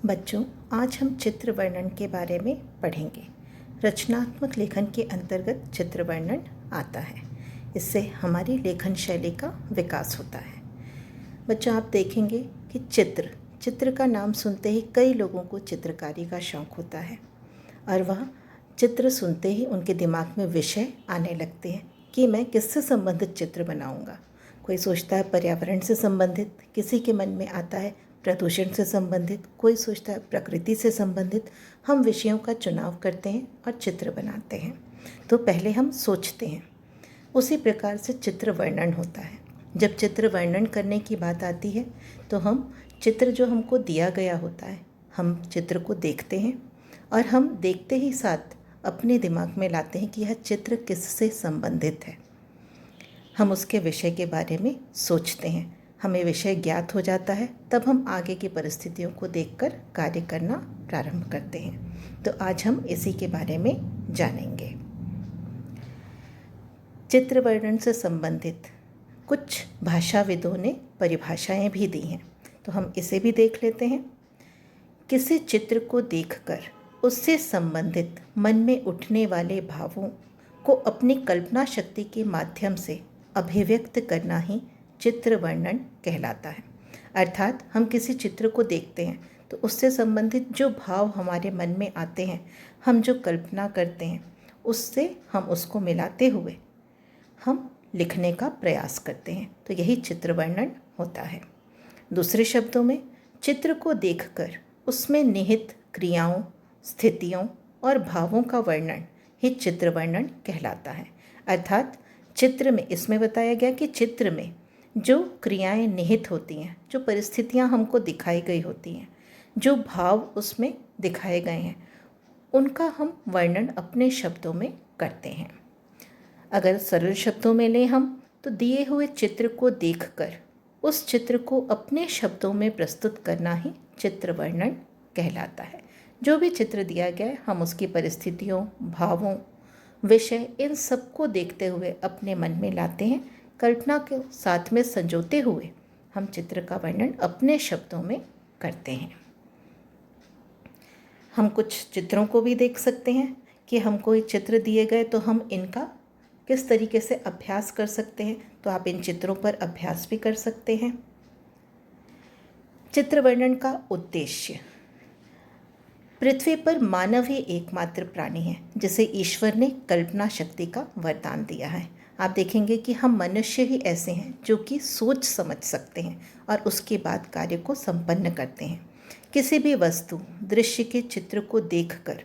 बच्चों, आज हम चित्र वर्णन के बारे में पढ़ेंगे। रचनात्मक लेखन के अंतर्गत चित्र वर्णन आता है। इससे हमारी लेखन शैली का विकास होता है। बच्चों, आप देखेंगे कि चित्र का नाम सुनते ही कई लोगों को चित्रकारी का शौक़ होता है और वह चित्र सुनते ही उनके दिमाग में विषय आने लगते हैं कि मैं किससे संबंधित चित्र बनाऊंगा। कोई सोचता है पर्यावरण से संबंधित, किसी के मन में आता है प्रदूषण से संबंधित, कोई सोचता है प्रकृति से संबंधित। हम विषयों का चुनाव करते हैं और चित्र बनाते हैं। तो पहले हम सोचते हैं, उसी प्रकार से चित्र वर्णन होता है। जब चित्र वर्णन करने की बात आती है तो हम चित्र जो हमको दिया गया होता है, हम चित्र को देखते हैं और हम देखते ही साथ अपने दिमाग में लाते हैं कि यह चित्र किससे संबंधित है। हम उसके विषय के बारे में सोचते हैं, हमें विषय ज्ञात हो जाता है, तब हम आगे की परिस्थितियों को देखकर कार्य करना प्रारंभ करते हैं। तो आज हम इसी के बारे में जानेंगे। चित्र वर्णन से संबंधित कुछ भाषाविदों ने परिभाषाएं भी दी हैं, तो हम इसे भी देख लेते हैं। किसी चित्र को देखकर उससे संबंधित मन में उठने वाले भावों को अपनी कल्पना शक्ति के माध्यम से अभिव्यक्त करना ही चित्र वर्णन कहलाता है। अर्थात हम किसी चित्र को देखते हैं तो उससे संबंधित जो भाव हमारे मन में आते हैं, हम जो कल्पना करते हैं, उससे हम उसको मिलाते हुए हम लिखने का प्रयास करते हैं। तो यही चित्र वर्णन होता है। दूसरे शब्दों में, चित्र को देखकर उसमें निहित क्रियाओं, स्थितियों और भावों का वर्णन ही चित्र वर्णन कहलाता है। अर्थात चित्र में, इसमें बताया गया कि चित्र में जो क्रियाएं निहित होती हैं, जो परिस्थितियां हमको दिखाई गई होती हैं, जो भाव उसमें दिखाए गए हैं, उनका हम वर्णन अपने शब्दों में करते हैं। अगर सरल शब्दों में लें हम, तो दिए हुए चित्र को देखकर उस चित्र को अपने शब्दों में प्रस्तुत करना ही चित्र वर्णन कहलाता है। जो भी चित्र दिया गया है, हम उसकी परिस्थितियों, भावों, विषय, इन सबको देखते हुए अपने मन में लाते हैं। कल्पना के साथ में संजोते हुए हम चित्र का वर्णन अपने शब्दों में करते हैं। हम कुछ चित्रों को भी देख सकते हैं कि हमको ये चित्र दिए गए तो हम इनका किस तरीके से अभ्यास कर सकते हैं। तो आप इन चित्रों पर अभ्यास भी कर सकते हैं। चित्र वर्णन का उद्देश्य। पृथ्वी पर मानव ही एकमात्र प्राणी है जिसे ईश्वर ने कल्पना शक्ति का वरदान दिया है। आप देखेंगे कि हम मनुष्य ही ऐसे हैं जो कि सोच समझ सकते हैं और उसके बाद कार्य को संपन्न करते हैं। किसी भी वस्तु, दृश्य के चित्र को देखकर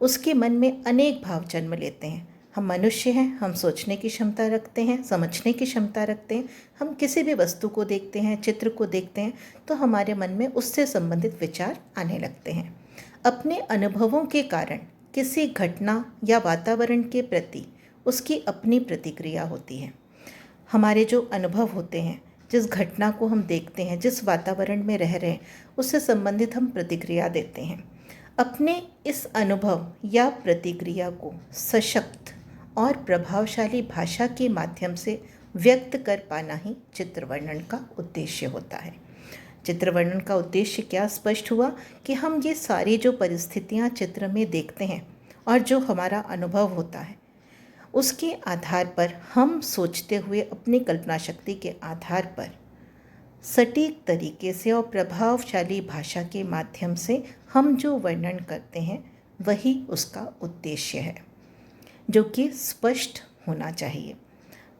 उसके मन में अनेक भाव जन्म लेते हैं। हम मनुष्य हैं, हम सोचने की क्षमता रखते हैं, समझने की क्षमता रखते हैं। हम किसी भी वस्तु को देखते हैं, चित्र को देखते हैं, तो हमारे मन में उससे संबंधित विचार आने लगते हैं। अपने अनुभवों के कारण किसी घटना या वातावरण के प्रति उसकी अपनी प्रतिक्रिया होती है। हमारे जो अनुभव होते हैं, जिस घटना को हम देखते हैं, जिस वातावरण में रह रहे हैं, उससे संबंधित हम प्रतिक्रिया देते हैं। अपने इस अनुभव या प्रतिक्रिया को सशक्त और प्रभावशाली भाषा के माध्यम से व्यक्त कर पाना ही चित्र वर्णन का उद्देश्य होता है। चित्र वर्णन का उद्देश्य क्या स्पष्ट हुआ कि हम ये सारी जो परिस्थितियाँ चित्र में देखते हैं और जो हमारा अनुभव होता है, उसके आधार पर हम सोचते हुए अपनी कल्पना शक्ति के आधार पर सटीक तरीके से और प्रभावशाली भाषा के माध्यम से हम जो वर्णन करते हैं, वही उसका उद्देश्य है, जो कि स्पष्ट होना चाहिए।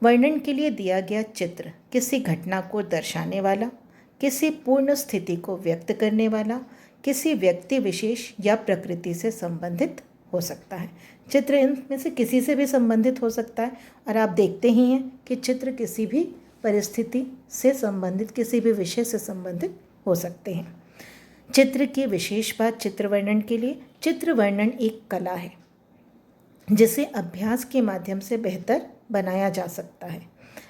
वर्णन के लिए दिया गया चित्र किसी घटना को दर्शाने वाला, किसी पूर्ण स्थिति को व्यक्त करने वाला, किसी व्यक्ति विशेष या प्रकृति से संबंधित हो सकता है। चित्र इनमें से किसी से भी संबंधित हो सकता है और आप देखते ही हैं कि चित्र किसी भी परिस्थिति से संबंधित, किसी भी विषय से संबंधित हो सकते हैं। चित्र की विशेष बात चित्र वर्णन के लिए, चित्र वर्णन एक कला है जिसे अभ्यास के माध्यम से बेहतर बनाया जा सकता है।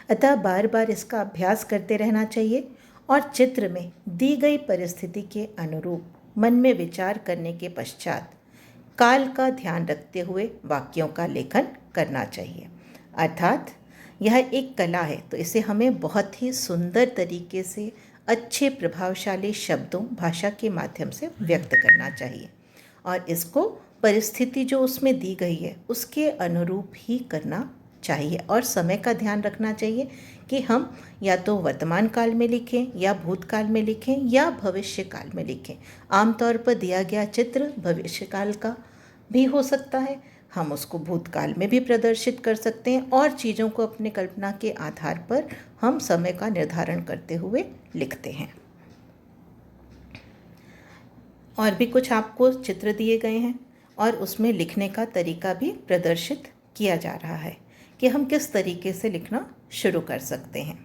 अतः बार बार इसका अभ्यास करते रहना चाहिए और चित्र में दी गई परिस्थिति के अनुरूप मन में विचार करने के पश्चात काल का ध्यान रखते हुए वाक्यों का लेखन करना चाहिए। अर्थात यह एक कला है, तो इसे हमें बहुत ही सुंदर तरीके से अच्छे प्रभावशाली शब्दों भाषा के माध्यम से व्यक्त करना चाहिए और इसको परिस्थिति जो उसमें दी गई है उसके अनुरूप ही करना चाहिए और समय का ध्यान रखना चाहिए कि हम या तो वर्तमान काल में लिखें या भूतकाल में लिखें या भविष्य काल में लिखें। आमतौर पर दिया गया चित्र भविष्यकाल का भी हो सकता है, हम उसको भूतकाल में भी प्रदर्शित कर सकते हैं और चीज़ों को अपने कल्पना के आधार पर हम समय का निर्धारण करते हुए लिखते हैं। और भी कुछ आपको चित्र दिए गए हैं और उसमें लिखने का तरीका भी प्रदर्शित किया जा रहा है कि हम किस तरीके से लिखना शुरू कर सकते हैं।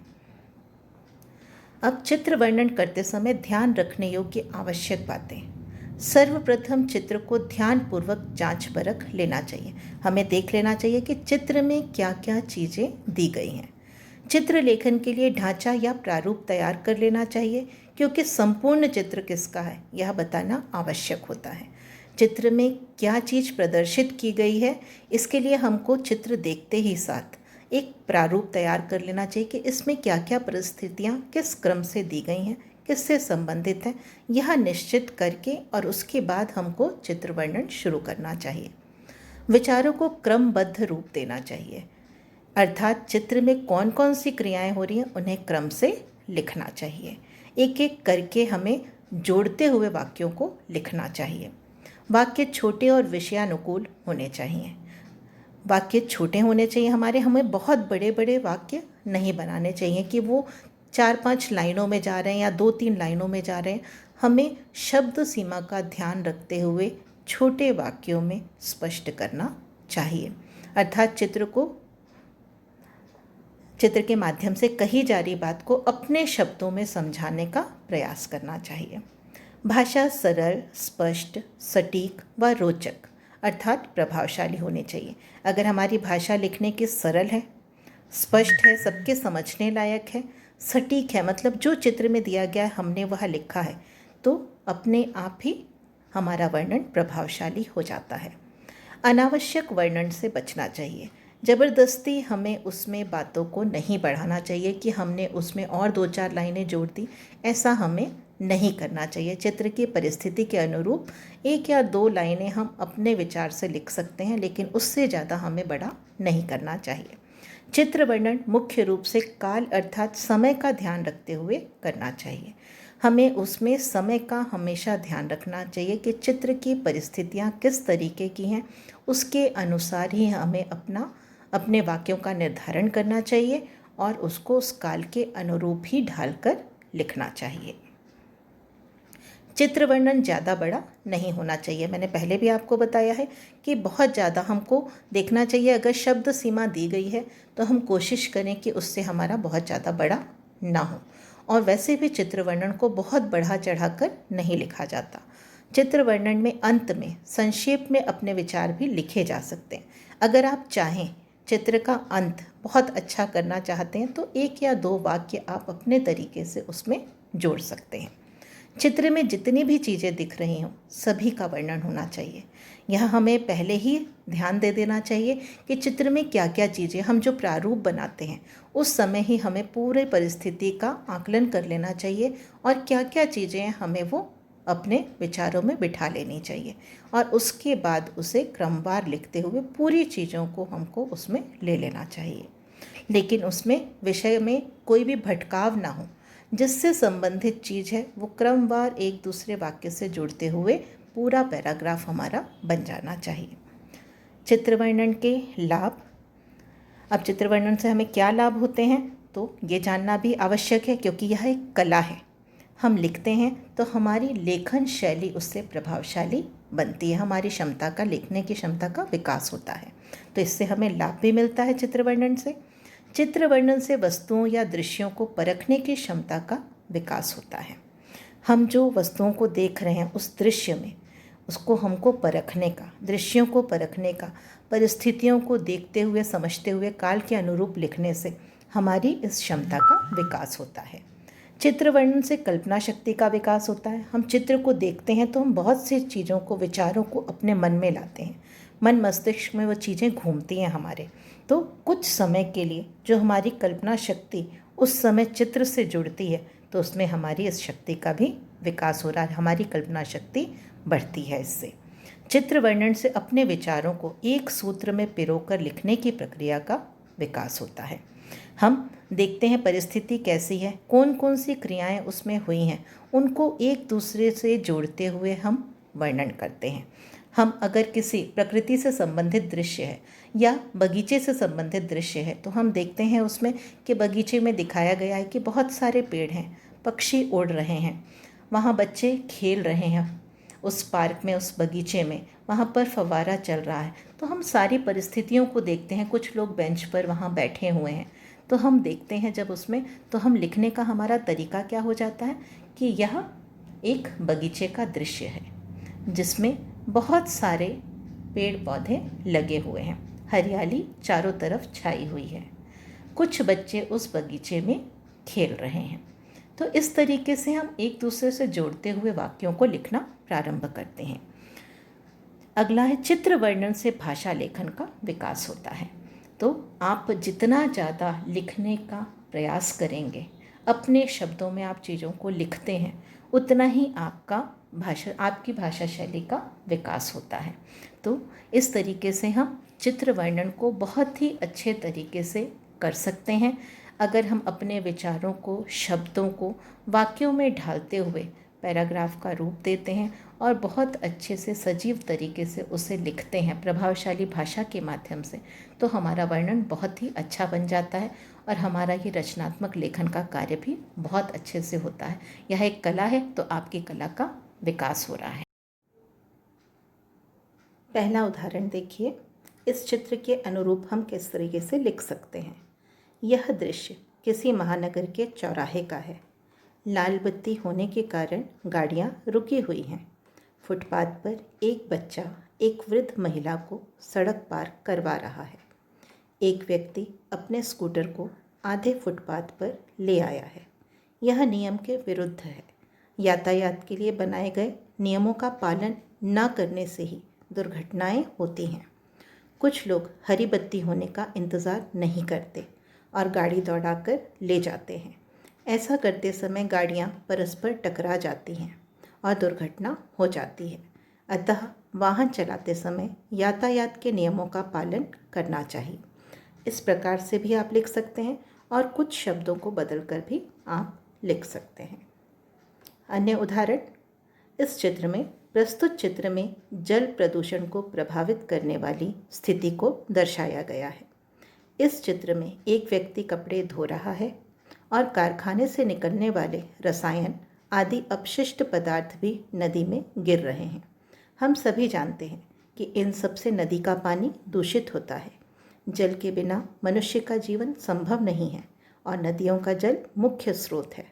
अब चित्र वर्णन करते समय ध्यान रखने योग्य आवश्यक बातें। सर्वप्रथम चित्र को ध्यानपूर्वक जांच परख लेना चाहिए। हमें देख लेना चाहिए कि चित्र में क्या क्या चीज़ें दी गई हैं। चित्र लेखन के लिए ढांचा या प्रारूप तैयार कर लेना चाहिए क्योंकि संपूर्ण चित्र किसका है यह बताना आवश्यक होता है। चित्र में क्या चीज़ प्रदर्शित की गई है इसके लिए हमको चित्र देखते ही साथ एक प्रारूप तैयार कर लेना चाहिए कि इसमें क्या क्या परिस्थितियाँ किस क्रम से दी गई हैं, किससे संबंधित हैं, यह निश्चित करके और उसके बाद हमको चित्र वर्णन शुरू करना चाहिए। विचारों को क्रमबद्ध रूप देना चाहिए, अर्थात चित्र में कौन कौन सी क्रियाएं हो रही हैं उन्हें क्रम से लिखना चाहिए। एक एक करके हमें जोड़ते हुए वाक्यों को लिखना चाहिए। वाक्य छोटे और विषयानुकूल होने चाहिए। वाक्य छोटे होने चाहिए हमें बहुत बड़े बड़े वाक्य नहीं बनाने चाहिए कि वो 4-5 लाइनों में जा रहे हैं या 2-3 लाइनों में जा रहे हैं। हमें शब्द सीमा का ध्यान रखते हुए छोटे वाक्यों में स्पष्ट करना चाहिए, अर्थात चित्र के माध्यम से कही जा रही बात को अपने शब्दों में समझाने का प्रयास करना चाहिए। भाषा सरल, स्पष्ट, सटीक व रोचक अर्थात प्रभावशाली होनी चाहिए। अगर हमारी भाषा लिखने की सरल है, स्पष्ट है, सबके समझने लायक है, सटीक है, मतलब जो चित्र में दिया गया है हमने वह लिखा है, तो अपने आप ही हमारा वर्णन प्रभावशाली हो जाता है। अनावश्यक वर्णन से बचना चाहिए। ज़बरदस्ती हमें उसमें बातों को नहीं बढ़ाना चाहिए कि हमने उसमें और 2-4 लाइनें जोड़ दी, ऐसा हमें नहीं करना चाहिए। चित्र की परिस्थिति के अनुरूप 1 या 2 लाइनें हम अपने विचार से लिख सकते हैं, लेकिन उससे ज़्यादा हमें बड़ा नहीं करना चाहिए। चित्र वर्णन मुख्य रूप से काल अर्थात समय का ध्यान रखते हुए करना चाहिए। हमें उसमें समय का हमेशा ध्यान रखना चाहिए कि चित्र की परिस्थितियाँ किस तरीके की हैं, उसके अनुसार ही हमें अपने वाक्यों का निर्धारण करना चाहिए और उसको उस काल के अनुरूप ही ढालकर लिखना चाहिए। चित्र वर्णन ज़्यादा बड़ा नहीं होना चाहिए। मैंने पहले भी आपको बताया है कि बहुत ज़्यादा हमको देखना चाहिए। अगर शब्द सीमा दी गई है तो हम कोशिश करें कि उससे हमारा बहुत ज़्यादा बड़ा ना हो। और वैसे भी चित्र वर्णन को बहुत बढ़ा चढ़ाकर नहीं लिखा जाता। चित्र वर्णन में अंत में संक्षेप में अपने विचार भी लिखे जा सकते हैं। अगर आप चाहें चित्र का अंत बहुत अच्छा करना चाहते हैं तो 1 या 2 वाक्य आप अपने तरीके से उसमें जोड़ सकते हैं। चित्र में जितनी भी चीज़ें दिख रही हों सभी का वर्णन होना चाहिए। यह हमें पहले ही ध्यान दे देना चाहिए कि चित्र में क्या क्या चीज़ें, हम जो प्रारूप बनाते हैं उस समय ही हमें पूरे परिस्थिति का आकलन कर लेना चाहिए और क्या क्या चीज़ें हमें वो अपने विचारों में बिठा लेनी चाहिए और उसके बाद उसे क्रमवार लिखते हुए पूरी चीज़ों को हमको उसमें ले लेना चाहिए। लेकिन उसमें विषय में कोई भी भटकाव ना हो, जिससे संबंधित चीज़ है वो क्रमवार एक दूसरे वाक्य से जुड़ते हुए पूरा पैराग्राफ हमारा बन जाना चाहिए। चित्र वर्णन के लाभ। अब चित्र वर्णन से हमें क्या लाभ होते हैं तो ये जानना भी आवश्यक है, क्योंकि यह एक कला है। हम लिखते हैं तो हमारी लेखन शैली उससे प्रभावशाली बनती है, हमारी क्षमता का, लिखने की क्षमता का विकास होता है। तो इससे हमें लाभ भी मिलता है चित्र वर्णन से। चित्र वर्णन से वस्तुओं या दृश्यों को परखने की क्षमता का विकास होता है। हम जो वस्तुओं को देख रहे हैं उस दृश्य में उसको हमको परखने का, दृश्यों को परखने का, परिस्थितियों को देखते हुए समझते हुए काल के अनुरूप लिखने से हमारी इस क्षमता का विकास होता है। चित्र वर्णन से कल्पना शक्ति का विकास होता है। हम चित्र को देखते हैं तो हम बहुत सी चीज़ों को, विचारों को अपने मन में लाते हैं, मन मस्तिष्क में वो चीज़ें घूमती हैं हमारे। तो कुछ समय के लिए जो हमारी कल्पना शक्ति उस समय चित्र से जुड़ती है तो उसमें हमारी इस शक्ति का भी विकास हो रहा है, हमारी कल्पना शक्ति बढ़ती है इससे। चित्र वर्णन से अपने विचारों को एक सूत्र में पिरोकर लिखने की प्रक्रिया का विकास होता है। हम देखते हैं परिस्थिति कैसी है, कौन कौन सी क्रियाएं उसमें हुई हैं, उनको एक दूसरे से जोड़ते हुए हम वर्णन करते हैं। हम अगर किसी प्रकृति से संबंधित दृश्य है या बगीचे से संबंधित दृश्य है तो हम देखते हैं उसमें कि बगीचे में दिखाया गया है कि बहुत सारे पेड़ हैं, पक्षी उड़ रहे हैं, वहाँ बच्चे खेल रहे हैं, उस पार्क में, उस बगीचे में, वहाँ पर फव्वारा चल रहा है। तो हम सारी परिस्थितियों को देखते हैं, कुछ लोग बेंच पर वहाँ बैठे हुए हैं, तो हम देखते हैं जब उसमें, तो हम लिखने का हमारा तरीका क्या हो जाता है कि यह एक बगीचे का दृश्य है जिसमें बहुत सारे पेड़ पौधे लगे हुए हैं, हरियाली चारों तरफ छाई हुई है, कुछ बच्चे उस बगीचे में खेल रहे हैं। तो इस तरीके से हम एक दूसरे से जोड़ते हुए वाक्यों को लिखना प्रारंभ करते हैं। अगला है चित्र वर्णन से भाषा लेखन का विकास होता है। तो आप जितना ज़्यादा लिखने का प्रयास करेंगे, अपने शब्दों में आप चीज़ों को लिखते हैं, उतना ही आपकी भाषा शैली का विकास होता है। तो इस तरीके से हम चित्र वर्णन को बहुत ही अच्छे तरीके से कर सकते हैं अगर हम अपने विचारों को, शब्दों को वाक्यों में ढालते हुए पैराग्राफ का रूप देते हैं और बहुत अच्छे से सजीव तरीके से उसे लिखते हैं प्रभावशाली भाषा के माध्यम से, तो हमारा वर्णन बहुत ही अच्छा बन जाता है और हमारा ये रचनात्मक लेखन का कार्य भी बहुत अच्छे से होता है। यह एक कला है, तो आपकी कला का विकास हो रहा है। पहला उदाहरण देखिए, इस चित्र के अनुरूप हम किस तरीके से लिख सकते हैं। यह दृश्य किसी महानगर के चौराहे का है। लाल बत्ती होने के कारण गाड़ियां रुकी हुई हैं। फुटपाथ पर एक बच्चा एक वृद्ध महिला को सड़क पार करवा रहा है। एक व्यक्ति अपने स्कूटर को आधे फुटपाथ पर ले आया है। यह नियम के विरुद्ध है। यातायात के लिए बनाए गए नियमों का पालन न करने से ही दुर्घटनाएं होती हैं। कुछ लोग हरी बत्ती होने का इंतज़ार नहीं करते और गाड़ी दौड़ाकर ले जाते हैं। ऐसा करते समय गाड़ियां परस्पर टकरा जाती हैं और दुर्घटना हो जाती है। अतः वाहन चलाते समय यातायात के नियमों का पालन करना चाहिए। इस प्रकार से भी आप लिख सकते हैं और कुछ शब्दों को बदलकर भी आप लिख सकते हैं। अन्य उदाहरण, इस चित्र में, प्रस्तुत चित्र में जल प्रदूषण को प्रभावित करने वाली स्थिति को दर्शाया गया है। इस चित्र में एक व्यक्ति कपड़े धो रहा है और कारखाने से निकलने वाले रसायन आदि अपशिष्ट पदार्थ भी नदी में गिर रहे हैं। हम सभी जानते हैं कि इन सब से नदी का पानी दूषित होता है। जल के बिना मनुष्य का जीवन संभव नहीं है और नदियों का जल मुख्य स्रोत है।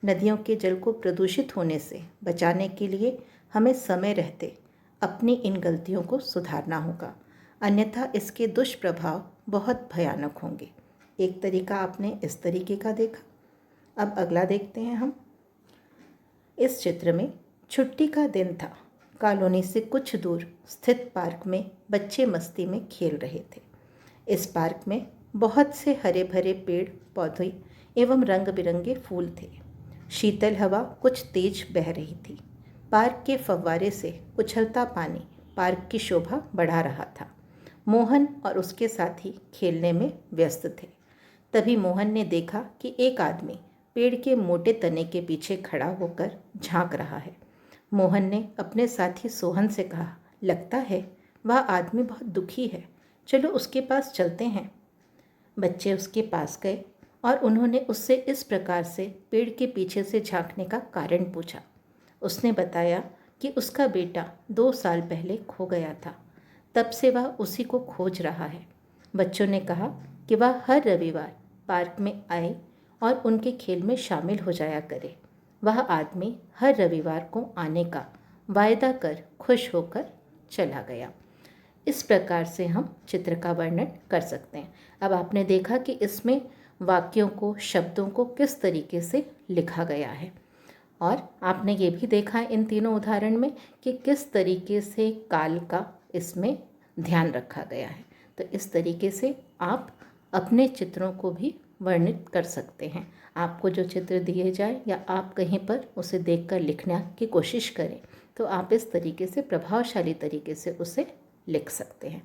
नदियों के जल को प्रदूषित होने से बचाने के लिए हमें समय रहते अपनी इन गलतियों को सुधारना होगा, अन्यथा इसके दुष्प्रभाव बहुत भयानक होंगे। एक तरीका आपने इस तरीके का देखा। अब अगला देखते हैं हम। इस चित्र में छुट्टी का दिन था। कॉलोनी से कुछ दूर स्थित पार्क में बच्चे मस्ती में खेल रहे थे। इस पार्क में बहुत से हरे भरे पेड़ पौधे एवं रंग बिरंगे फूल थे। शीतल हवा कुछ तेज बह रही थी। पार्क के फव्वारे से उछलता पानी पार्क की शोभा बढ़ा रहा था। मोहन और उसके साथी खेलने में व्यस्त थे। तभी मोहन ने देखा कि एक आदमी पेड़ के मोटे तने के पीछे खड़ा होकर झांक रहा है। मोहन ने अपने साथी सोहन से कहा, लगता है वह आदमी बहुत दुखी है, चलो उसके पास चलते हैं। बच्चे उसके पास गए और उन्होंने उससे इस प्रकार से पेड़ के पीछे से झांकने का कारण पूछा। उसने बताया कि उसका बेटा 2 साल पहले खो गया था, तब से वह उसी को खोज रहा है। बच्चों ने कहा कि वह हर रविवार पार्क में आए और उनके खेल में शामिल हो जाया करे। वह आदमी हर रविवार को आने का वायदा कर खुश होकर चला गया। इस प्रकार से हम चित्र का वर्णन कर सकते हैं। अब आपने देखा कि इसमें वाक्यों को, शब्दों को किस तरीके से लिखा गया है और आपने ये भी देखा है इन तीनों उदाहरण में कि किस तरीके से काल का इसमें ध्यान रखा गया है। तो इस तरीके से आप अपने चित्रों को भी वर्णित कर सकते हैं। आपको जो चित्र दिए जाए या आप कहीं पर उसे देखकर लिखने की कोशिश करें तो आप इस तरीके से प्रभावशाली तरीके से उसे लिख सकते हैं।